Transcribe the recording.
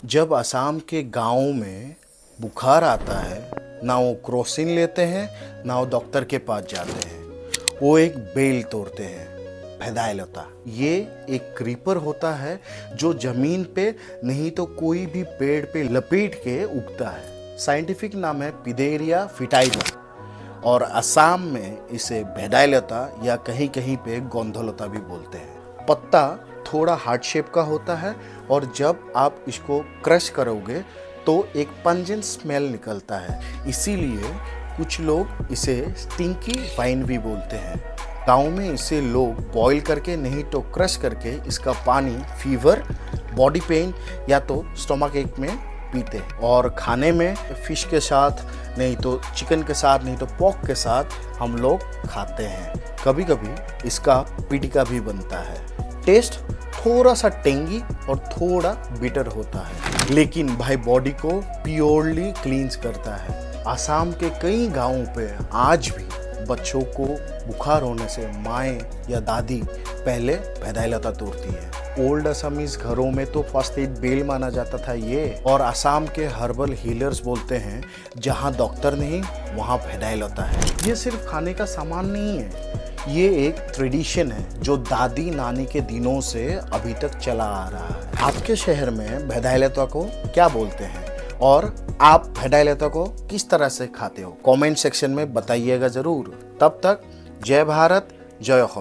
जब असम के गाँव में बुखार आता है, ना वो क्रोसिन लेते हैं, ना वो डॉक्टर के पास जाते हैं। वो एक बेल तोड़ते हैं, भेदाइलता। ये एक क्रीपर होता है जो जमीन पे नहीं तो कोई भी पेड़ पे लपेट के उगता है। साइंटिफिक नाम है पिदेरिया फिटाइला और असम में इसे भेदाइलता या कहीं कहीं पे गोंधलता भी बोलते हैं। पत्ता थोड़ा हार्ट शेप का होता है और जब आप इसको क्रश करोगे तो एक पंजेंट स्मेल निकलता है, इसीलिए कुछ लोग इसे स्टिंकी वाइन भी बोलते हैं। गाँव में इसे लोग बॉईल करके नहीं तो क्रश करके इसका पानी फीवर, बॉडी पेन या तो स्टमक एक में पीते हैं। और खाने में फिश के साथ, नहीं तो चिकन के साथ, नहीं तो पोर्क के साथ हम लोग खाते हैं। कभी कभी इसका पिटिका भी बनता है। टेस्ट थोड़ा सा टेंगी और थोड़ा बिटर होता है, लेकिन भाई बॉडी को प्योरली क्लींस करता है। असम के कई गांवों पे आज भी बच्चों को बुखार होने से माएँ या दादी पहले भेदाइलता तोड़ती है। ओल्ड असमीज घरों में तो फर्स्ट एड बेल माना जाता था ये, और असम के हर्बल हीलर्स बोलते हैं जहाँ डॉक्टर नहीं वहाँ भेदाइलता है। ये सिर्फ खाने का सामान नहीं है, ये एक ट्रेडिशन है जो दादी नानी के दिनों से अभी तक चला आ रहा है। आपके शहर में भेदाइलता को क्या बोलते हैं और आप भेदाइलता को किस तरह से खाते हो? कमेंट सेक्शन में बताइएगा ज़रूर। तब तक जय भारत, जय असम।